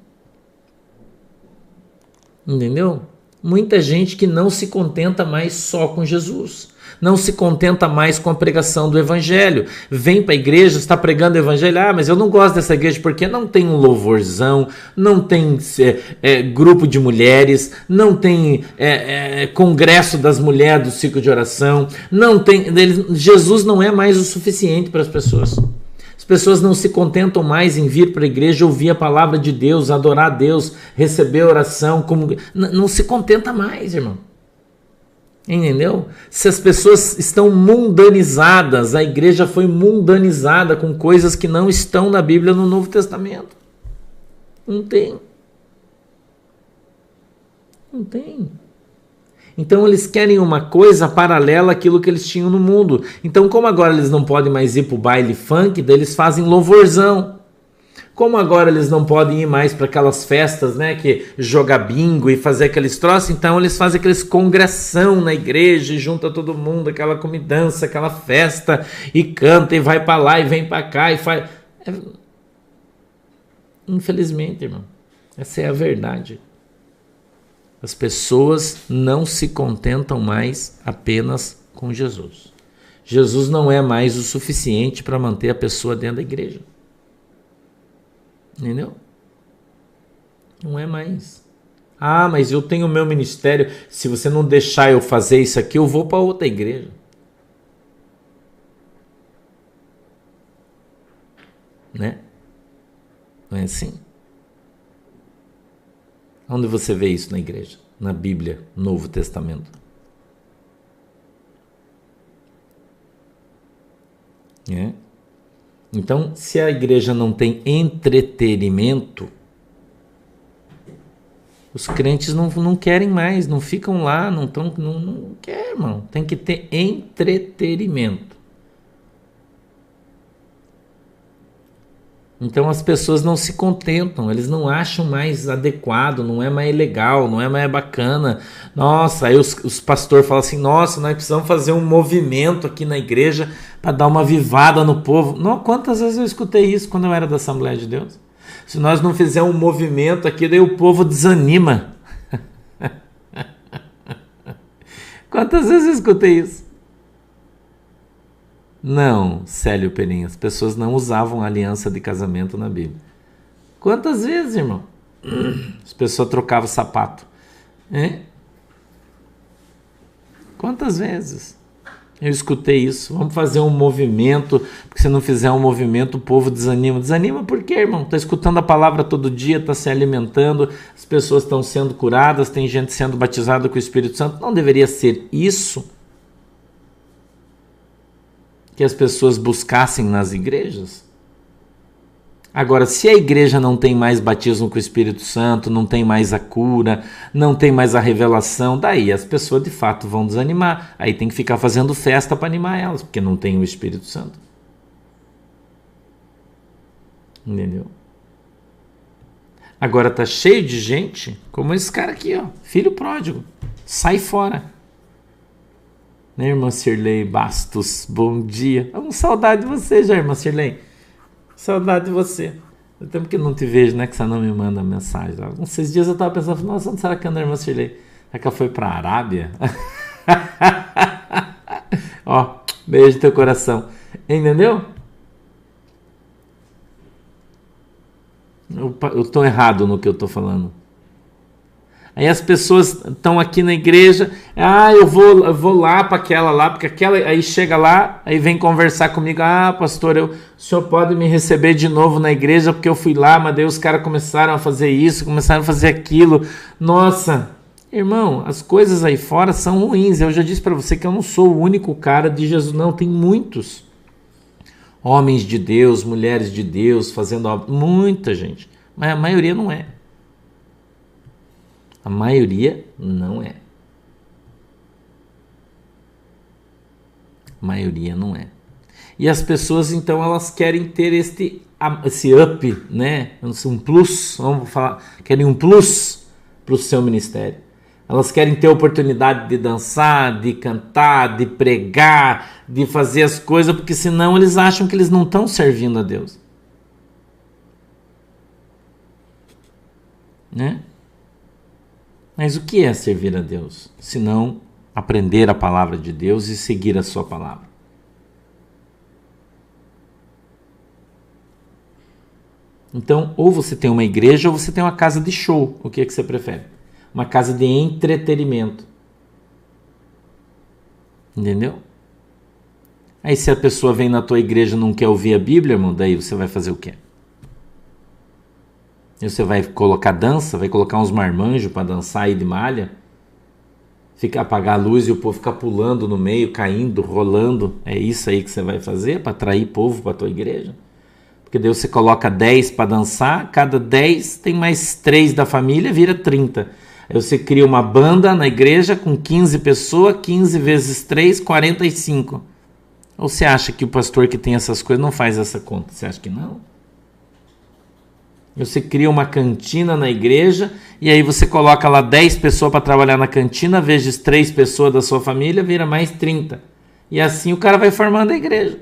Entendeu? Muita gente que não se contenta mais só com Jesus. Não se contenta mais com a pregação do evangelho. Vem para a igreja, está pregando o evangelho. Ah, mas eu não gosto dessa igreja porque não tem um louvorzão, não tem grupo de mulheres, não tem congresso das mulheres do ciclo de oração, não tem. Jesus não é mais o suficiente para as pessoas. As pessoas não se contentam mais em vir para a igreja, ouvir a palavra de Deus, adorar a Deus, receber oração. Não se contenta mais, irmão. Entendeu? Se as pessoas estão mundanizadas, a igreja foi mundanizada com coisas que não estão na Bíblia no Novo Testamento. Não tem. Não tem. Então eles querem uma coisa paralela àquilo que eles tinham no mundo. Então como agora eles não podem mais ir para o baile funk, daí eles fazem louvorzão. Como agora eles não podem ir mais para aquelas festas, né, que jogar bingo e fazer aqueles troços, então eles fazem aqueles congressão na igreja e junta todo mundo, aquela comidança, aquela festa, e canta e vai para lá e vem para cá e faz... Infelizmente, irmão, essa é a verdade. As pessoas não se contentam mais apenas com Jesus. Jesus não é mais o suficiente para manter a pessoa dentro da igreja. Entendeu? Não é mais. Ah, mas eu tenho o meu ministério. Se você não deixar eu fazer isso aqui, eu vou para outra igreja. Né? Não é assim? Onde você vê isso na igreja? Na Bíblia, Novo Testamento. É? Então, se a igreja não tem entretenimento, os crentes não querem mais, não ficam lá, não quer, irmão. Tem que ter entretenimento. Então as pessoas não se contentam, eles não acham mais adequado, não é mais legal, não é mais bacana. Nossa, aí os pastores falam assim, nossa, nós precisamos fazer um movimento aqui na igreja para dar uma avivada no povo. Não, quantas vezes eu escutei isso quando eu era da Assembleia de Deus? Se nós não fizermos um movimento aqui, daí o povo desanima. Quantas vezes eu escutei isso? Não, Célio Perim, as pessoas não usavam aliança de casamento na Bíblia. Quantas vezes, irmão? As pessoas trocavam sapato. Quantas vezes? Eu escutei isso. Vamos fazer um movimento, porque se não fizer um movimento, o povo desanima. Desanima por quê, irmão? Está escutando a palavra todo dia, está se alimentando, as pessoas estão sendo curadas, tem gente sendo batizada com o Espírito Santo. Não deveria ser isso que as pessoas buscassem nas igrejas? Agora, se a igreja não tem mais batismo com o Espírito Santo, não tem mais a cura, não tem mais a revelação, daí as pessoas de fato vão desanimar. Aí tem que ficar fazendo festa para animar elas, porque não tem o Espírito Santo. Entendeu? Agora tá cheio de gente, como esse cara aqui, ó, filho pródigo, sai fora. Né, irmã Cirlei Bastos, bom dia. Saudade de você já, irmã Cirlei. Saudade de você. Eu tempo que não te vejo, né? Que você não me manda mensagem. Esses dias eu estava pensando, nossa, onde será que anda a irmã Cirlei? Será que ela foi para a Arábia? Ó, beijo no teu coração. Entendeu? Eu estou errado no que eu estou falando. Aí as pessoas estão aqui na igreja, eu vou lá para aquela lá, porque aquela, aí chega lá, aí vem conversar comigo, pastor, o senhor pode me receber de novo na igreja, porque eu fui lá, mas daí os caras começaram a fazer isso, começaram a fazer aquilo. Nossa, irmão, as coisas aí fora são ruins. Eu já disse para você que eu não sou o único cara de Jesus, não, tem muitos homens de Deus, mulheres de Deus, fazendo obra, muita gente, mas a maioria não é. A maioria não é. A maioria não é. E as pessoas, então, elas querem ter esse up, né? Um plus, vamos falar, querem um plus para o seu ministério. Elas querem ter a oportunidade de dançar, de cantar, de pregar, de fazer as coisas, porque senão eles acham que eles não estão servindo a Deus. Né? Mas o que é servir a Deus? Se não aprender a palavra de Deus e seguir a sua palavra. Então, ou você tem uma igreja ou você tem uma casa de show. O que é que você prefere? Uma casa de entretenimento. Entendeu? Aí se a pessoa vem na tua igreja e não quer ouvir a Bíblia, irmão, daí você vai fazer o quê? E você vai colocar dança, vai colocar uns marmanjos para dançar aí de malha, apagar a luz e o povo ficar pulando no meio, caindo, rolando. É isso aí que você vai fazer para atrair povo para a tua igreja? Porque daí você coloca 10 para dançar, cada 10 tem mais 3 da família, vira 30. Aí você cria uma banda na igreja com 15 pessoas, 15 vezes 3, 45. Ou você acha que o pastor que tem essas coisas não faz essa conta? Você acha que não? Você cria uma cantina na igreja e aí você coloca lá 10 pessoas para trabalhar na cantina, vezes 3 pessoas da sua família, vira mais 30. E assim o cara vai formando a igreja.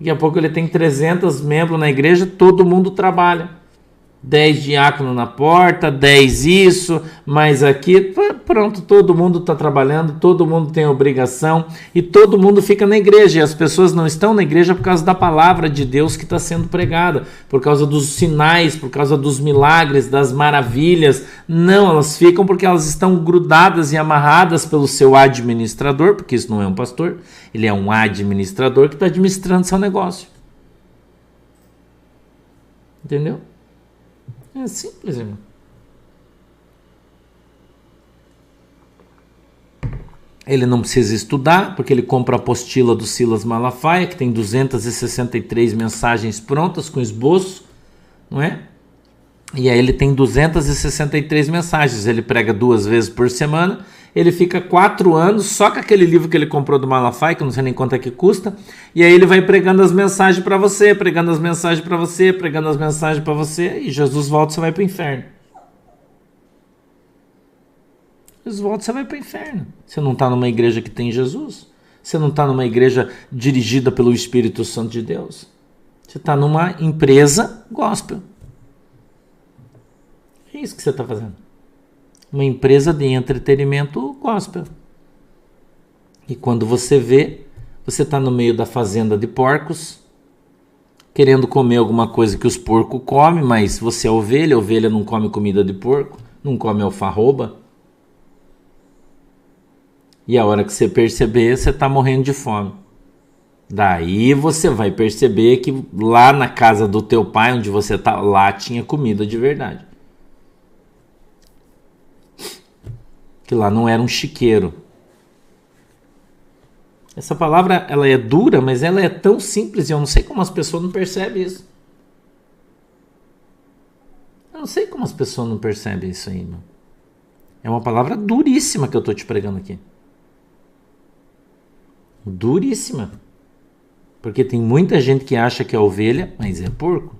Daqui a pouco ele tem 300 membros na igreja, todo mundo trabalha. 10 diáconos na porta, 10 isso, mais aqui, pronto, todo mundo está trabalhando, todo mundo tem obrigação e todo mundo fica na igreja. E as pessoas não estão na igreja por causa da palavra de Deus que está sendo pregada, por causa dos sinais, por causa dos milagres, das maravilhas. Não, elas ficam porque elas estão grudadas e amarradas pelo seu administrador, porque isso não é um pastor, ele é um administrador que está administrando seu negócio. Entendeu? É simples, irmão. Ele não precisa estudar, porque ele compra a apostila do Silas Malafaia, que tem 263 mensagens prontas com esboço, não é? E aí ele tem 263 mensagens, ele prega 2 vezes por semana, ele fica 4 anos só com aquele livro que ele comprou do Malafaia, que eu não sei nem quanto é que custa, e aí ele vai pregando as mensagens para você, pregando as mensagens para você, pregando as mensagens para você, e Jesus volta e você vai para o inferno. Jesus volta e você vai para o inferno. Você não está numa igreja que tem Jesus, você não está numa igreja dirigida pelo Espírito Santo de Deus, você está numa empresa gospel. É isso que você está fazendo. Uma empresa de entretenimento gospel. E quando você vê, você está no meio da fazenda de porcos, querendo comer alguma coisa que os porcos comem, mas você é ovelha, a ovelha não come comida de porco, não come alfarroba. E a hora que você perceber, você está morrendo de fome. Daí você vai perceber que lá na casa do teu pai, onde você está, lá tinha comida de verdade. Que lá não era um chiqueiro. Essa palavra, ela é dura, mas ela é tão simples e eu não sei como as pessoas não percebem isso. Eu não sei como as pessoas não percebem isso aí, meu. É uma palavra duríssima que eu estou te pregando aqui. Duríssima. Porque tem muita gente que acha que é ovelha, mas é porco.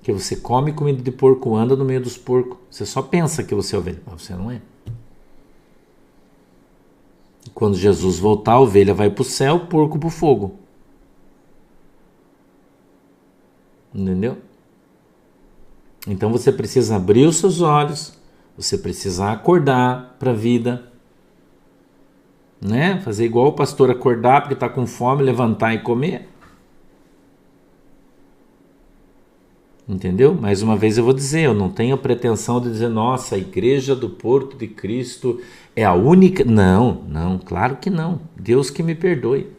Que você come comida de porco, anda no meio dos porcos. Você só pensa que você é ovelha, mas você não é. E quando Jesus voltar, a ovelha vai para o céu, o porco para o fogo. Entendeu? Então você precisa abrir os seus olhos, você precisa acordar para a vida, né? Fazer igual o pastor acordar porque está com fome, levantar e comer. Entendeu? Mais uma vez eu vou dizer, eu não tenho a pretensão de dizer, nossa, a Igreja do Porto de Cristo é a única. Não, não, claro que não. Deus que me perdoe.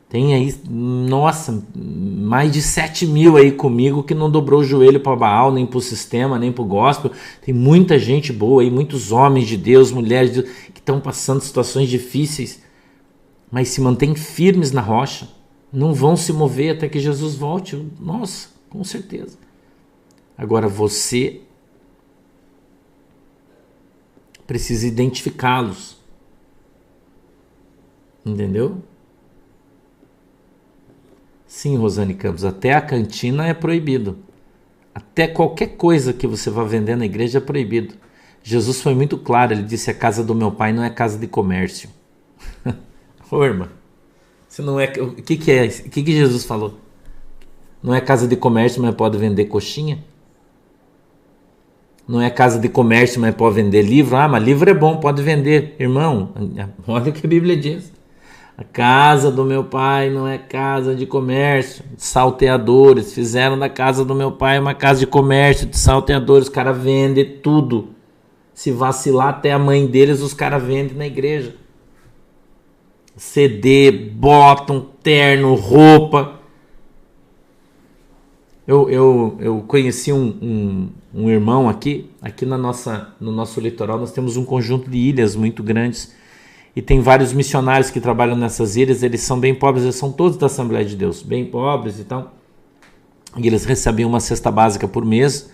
Tem aí, nossa, mais de 7.000 aí comigo que não dobrou o joelho para Baal, nem para o sistema, nem para o gospel. Tem muita gente boa aí, muitos homens de Deus, mulheres de Deus, que estão passando situações difíceis, mas se mantêm firmes na rocha. Não vão se mover até que Jesus volte. Nossa, com certeza. Agora você precisa identificá-los. Entendeu? Sim, Rosane Campos, até a cantina é proibido. Até qualquer coisa que você vá vender na igreja é proibido. Jesus foi muito claro, ele disse, a casa do meu pai não é casa de comércio. Ô, irmã, você não é... O que é? O que Jesus falou? Não é casa de comércio, mas pode vender coxinha? Não é casa de comércio, mas pode vender livro? Ah, mas livro é bom, pode vender. Irmão, olha o que a Bíblia diz. A casa do meu pai não é casa de comércio, de salteadores. Fizeram da casa do meu pai uma casa de comércio, de salteadores. Os caras vendem tudo. Se vacilar até a mãe deles, os caras vendem na igreja. CD, botam, terno, roupa. Eu conheci um irmão aqui no nosso litoral. Nós temos um conjunto de ilhas muito grandes. E tem vários missionários que trabalham nessas ilhas, eles são bem pobres, eles são todos da Assembleia de Deus, bem pobres e tal. E eles recebiam uma cesta básica por mês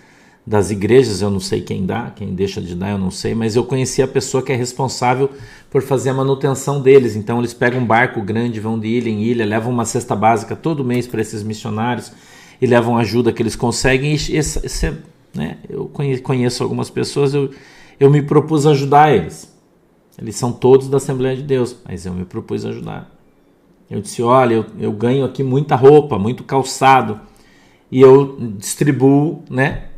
das igrejas, eu não sei quem dá, quem deixa de dar, eu não sei, mas eu conheci a pessoa que é responsável por fazer a manutenção deles. Então eles pegam um barco grande, vão de ilha em ilha, levam uma cesta básica todo mês para esses missionários e levam a ajuda que eles conseguem. Né, eu conheço algumas pessoas, eu me propus ajudar eles. Eles são todos da Assembleia de Deus, mas eu me propus ajudar. Eu disse, olha, eu ganho aqui muita roupa, muito calçado, e eu distribuo, né?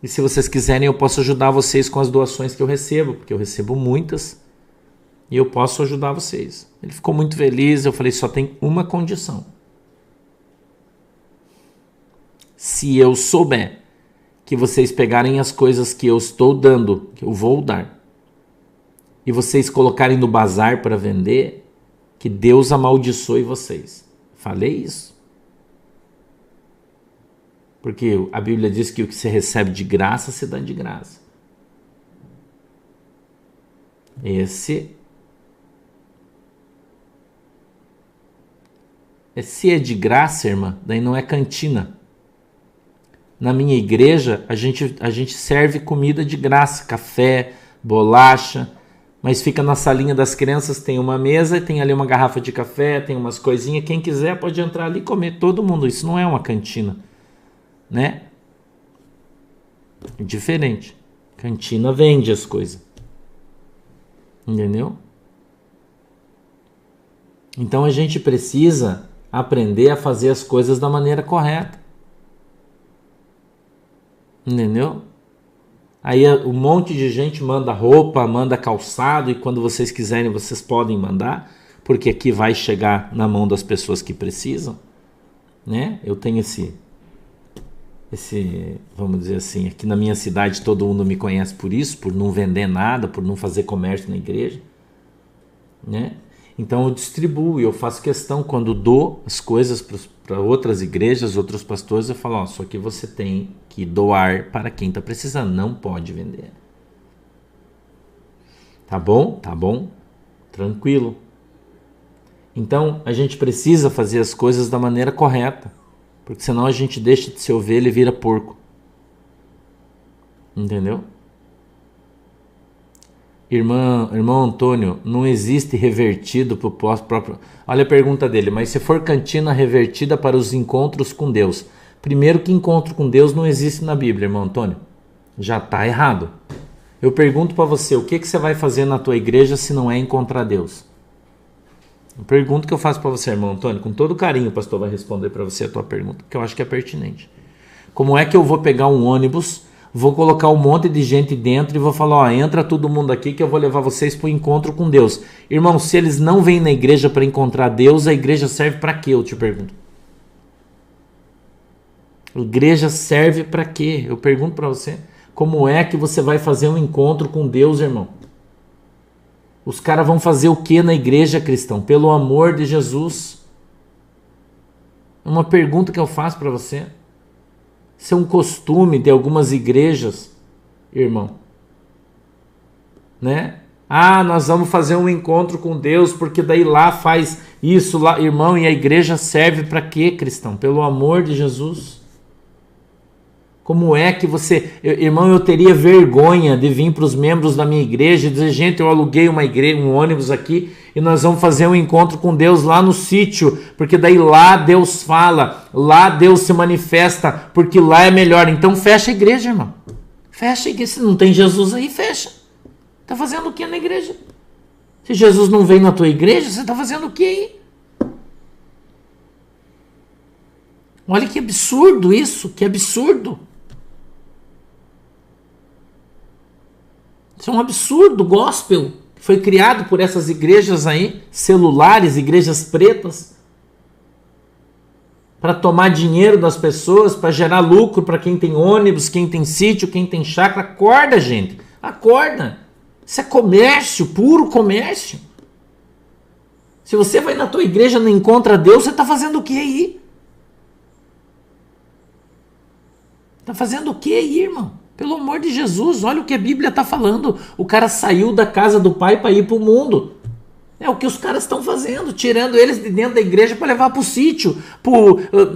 E se vocês quiserem, eu posso ajudar vocês com as doações que eu recebo, porque eu recebo muitas, e eu posso ajudar vocês. Ele ficou muito feliz, eu falei, só tem uma condição. Se eu souber que vocês pegarem as coisas que eu estou dando, que eu vou dar, e vocês colocarem no bazar para vender, que Deus amaldiçoe vocês. Falei isso. Porque a Bíblia diz que o que você recebe de graça, se dá de graça. Se é de graça, irmã, daí não é cantina. Na minha igreja, a gente serve comida de graça, café, bolacha, mas fica na salinha das crianças, tem uma mesa e tem ali uma garrafa de café, tem umas coisinhas, quem quiser pode entrar ali e comer, todo mundo. Isso não é uma cantina, né? É diferente. Cantina vende as coisas. Entendeu? Então a gente precisa aprender a fazer as coisas da maneira correta. Entendeu? Aí um monte de gente manda roupa, manda calçado, e quando vocês quiserem vocês podem mandar, porque aqui vai chegar na mão das pessoas que precisam, né? Eu tenho esse, vamos dizer assim, aqui na minha cidade todo mundo me conhece por isso, por não vender nada, por não fazer comércio na igreja, né? Então eu distribuo, eu faço questão, quando dou as coisas para outras igrejas, outros pastores, eu falo, ó, só que você tem que doar para quem está precisando, não pode vender. Tá bom? Tá bom? Tranquilo. Então a gente precisa fazer as coisas da maneira correta, porque senão a gente deixa de ser ovelha e vira porco. Entendeu? Irmão Antônio, não existe revertido para o próprio... Olha a pergunta dele, mas se for cantina revertida para os encontros com Deus? Primeiro que encontro com Deus não existe na Bíblia, irmão Antônio. Já está errado. Eu pergunto para você, o que você vai fazer na tua igreja se não é encontrar Deus? A pergunta que eu faço para você, irmão Antônio, com todo carinho o pastor vai responder para você a tua pergunta, que eu acho que é pertinente. Como é que eu vou pegar um ônibus, vou colocar um monte de gente dentro e vou falar, ó, entra todo mundo aqui que eu vou levar vocês para o encontro com Deus? Irmão, se eles não vêm na igreja para encontrar Deus, a igreja serve para quê, eu te pergunto? Igreja serve para quê? Eu pergunto para você. Como é que você vai fazer um encontro com Deus, irmão? Os caras vão fazer o que na igreja, cristão? Pelo amor de Jesus. Uma pergunta que eu faço para você. Isso é um costume de algumas igrejas, irmão. Né? Ah, nós vamos fazer um encontro com Deus, porque daí lá faz isso, lá, irmão, e a igreja serve para quê, cristão? Pelo amor de Jesus. Como é que você... Irmão, eu teria vergonha de vir para os membros da minha igreja e dizer, gente, eu aluguei uma igreja, um ônibus aqui e nós vamos fazer um encontro com Deus lá no sítio, porque daí lá Deus fala, lá Deus se manifesta, porque lá é melhor. Então fecha a igreja, irmão. Fecha a igreja. Se não tem Jesus aí, fecha. Está fazendo o que na igreja? Se Jesus não vem na tua igreja, você está fazendo o que aí? Olha que absurdo isso, que absurdo. Isso é um absurdo, gospel, que foi criado por essas igrejas aí, celulares, igrejas pretas, para tomar dinheiro das pessoas, para gerar lucro para quem tem ônibus, quem tem sítio, quem tem chácara. Acorda, gente, acorda. Isso é comércio, puro comércio. Se você vai na tua igreja e não encontra Deus, você está fazendo o que aí? Está fazendo o que aí, irmão? Pelo amor de Jesus, olha o que a Bíblia está falando. O cara saiu da casa do pai para ir para o mundo. É o que os caras estão fazendo, tirando eles de dentro da igreja para levar para o sítio.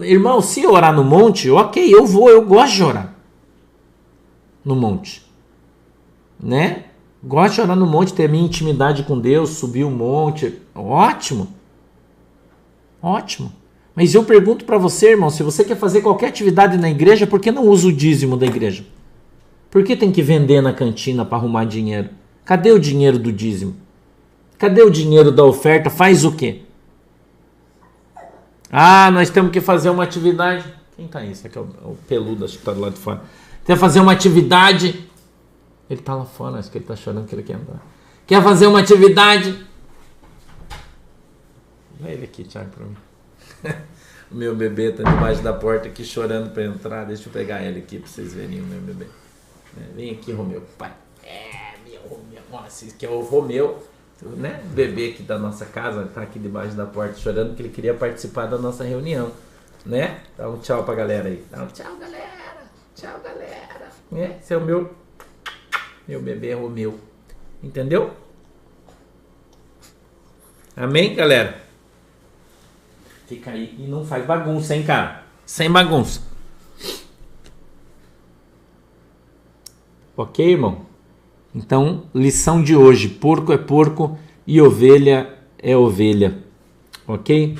Irmão, se orar no monte, ok, eu vou, eu gosto de orar no monte. Né? Gosto de orar no monte, ter a minha intimidade com Deus, subir o monte. Ótimo. Ótimo. Mas eu pergunto para você, irmão, se você quer fazer qualquer atividade na igreja, por que não usa o dízimo da igreja? Por que tem que vender na cantina para arrumar dinheiro? Cadê o dinheiro do dízimo? Cadê o dinheiro da oferta? Faz o quê? Ah, nós temos que fazer uma atividade. Quem tá isso? Aqui é o peludo, acho que tá do lado de fora. Quer fazer uma atividade? Ele tá lá fora, acho que ele tá chorando que ele quer entrar. Quer fazer uma atividade? Dá ele aqui, Thiago, pra mim. O meu bebê tá debaixo da porta aqui chorando para entrar. Deixa eu pegar ele aqui para vocês verem o meu bebê. Vem aqui, Romeu, pai. Meu Romeu. Nossa, esse aqui é o Romeu, né? O bebê aqui da nossa casa, tá aqui debaixo da porta chorando porque ele queria participar da nossa reunião, né? Dá um tchau pra galera aí. Dá um tchau, galera. Tchau, galera. Esse é o meu bebê Romeu. Entendeu? Amém, galera? Fica aí e não faz bagunça, hein, cara? Sem bagunça. Ok, irmão? Então, lição de hoje. Porco é porco e ovelha é ovelha. Ok?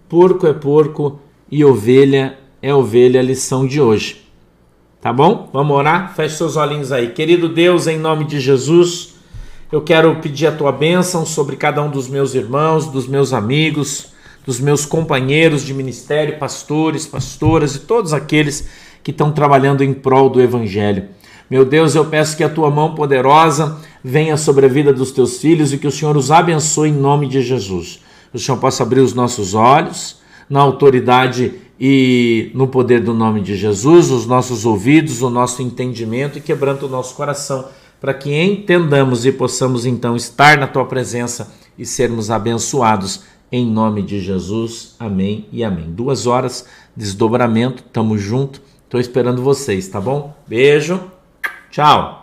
Porco é porco e ovelha é ovelha. Lição de hoje. Tá bom? Vamos orar? Feche seus olhinhos aí. Querido Deus, em nome de Jesus, eu quero pedir a tua bênção sobre cada um dos meus irmãos, dos meus amigos, dos meus companheiros de ministério, pastores, pastoras e todos aqueles que estão trabalhando em prol do Evangelho. Meu Deus, eu peço que a tua mão poderosa venha sobre a vida dos teus filhos e que o Senhor os abençoe em nome de Jesus. O Senhor possa abrir os nossos olhos na autoridade e no poder do nome de Jesus, os nossos ouvidos, o nosso entendimento e quebranta o nosso coração, para que entendamos e possamos então estar na tua presença e sermos abençoados em nome de Jesus. Amém e amém. 2 horas, desdobramento, tamo junto, tô esperando vocês, tá bom? Beijo, tchau.